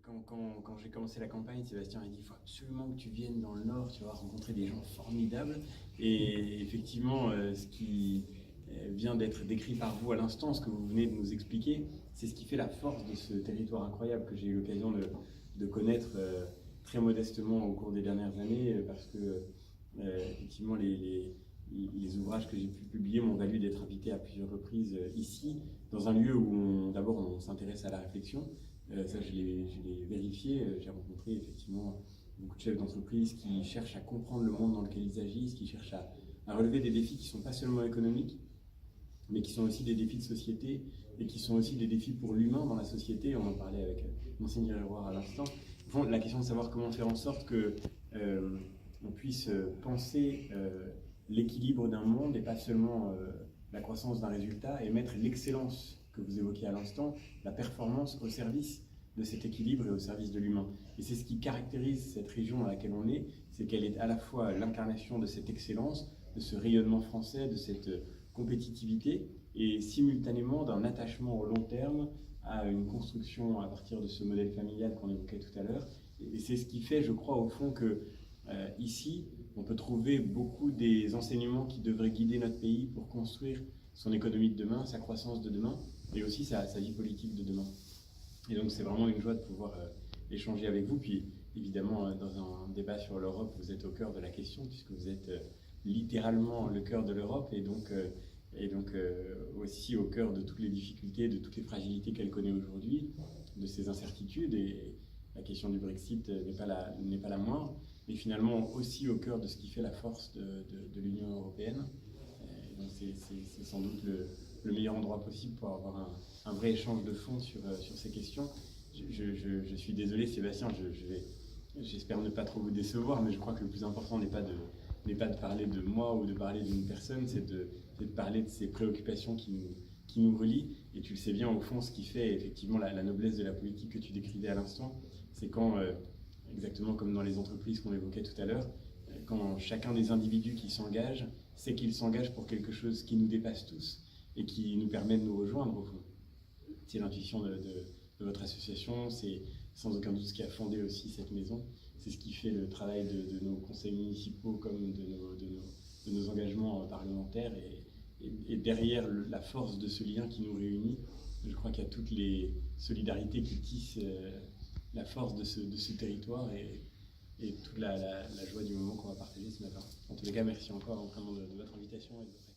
Quand j'ai commencé la campagne, Sébastien m'a dit il faut absolument que tu viennes dans le Nord, tu vas rencontrer des gens formidables. Et effectivement, ce qui vient d'être décrit par vous à l'instant, ce que vous venez de nous expliquer, c'est ce qui fait la force de ce territoire incroyable que j'ai eu l'occasion de connaître très modestement au cours des dernières années, parce que effectivement les ouvrages que j'ai pu publier m'ont valu d'être invité à plusieurs reprises ici, dans un lieu où d'abord on s'intéresse à la réflexion. Ça, je l'ai vérifié. J'ai rencontré effectivement beaucoup de chefs d'entreprise qui cherchent à comprendre le monde dans lequel ils agissent, qui cherchent à relever des défis qui ne sont pas seulement économiques, mais qui sont aussi des défis de société et qui sont aussi des défis pour l'humain dans la société. On en parlait avec Monseigneur Héroard à l'instant. Au fond, la question de savoir comment faire en sorte que on puisse penser l'équilibre d'un monde et pas seulement la croissance d'un résultat, et mettre l'excellence que vous évoquiez à l'instant, la performance au service de cet équilibre et au service de l'humain. Et c'est ce qui caractérise cette région dans laquelle on est, c'est qu'elle est à la fois l'incarnation de cette excellence, de ce rayonnement français, de cette compétitivité, et simultanément d'un attachement au long terme à une construction à partir de ce modèle familial qu'on évoquait tout à l'heure. Et c'est ce qui fait, je crois, au fond, que ici, on peut trouver beaucoup des enseignements qui devraient guider notre pays pour construire son économie de demain, sa croissance de demain, et aussi sa vie politique de demain. Et donc c'est vraiment une joie de pouvoir échanger avec vous. Puis évidemment, dans un débat sur l'Europe, vous êtes au cœur de la question, puisque vous êtes littéralement le cœur de l'Europe, et donc aussi au cœur de toutes les difficultés, de toutes les fragilités qu'elle connaît aujourd'hui, de ses incertitudes. Et la question du Brexit n'est pas la moindre, mais finalement aussi au cœur de ce qui fait la force de l'Union européenne. Et donc c'est sans doute le meilleur endroit possible pour avoir un vrai échange de fond sur ces questions. Je suis désolé, Sébastien, j'espère ne pas trop vous décevoir, mais je crois que le plus important n'est pas de parler de moi ou de parler d'une personne, c'est de parler de ces préoccupations qui nous relient. Et tu le sais bien, au fond, ce qui fait effectivement la noblesse de la politique que tu décrivais à l'instant, c'est quand, exactement comme dans les entreprises qu'on évoquait tout à l'heure, quand chacun des individus qui s'engagent sait qu'il s'engage pour quelque chose qui nous dépasse tous et qui nous permet de nous rejoindre au fond. C'est l'intuition de votre association, c'est sans aucun doute ce qui a fondé aussi cette maison, c'est ce qui fait le travail de nos conseils municipaux comme de nos engagements parlementaires, et derrière la force de ce lien qui nous réunit, je crois qu'il y a toutes les solidarités qui tissent la force de ce territoire et toute la joie du moment qu'on va partager ce matin. En tous les cas, merci encore vraiment de votre invitation et de votre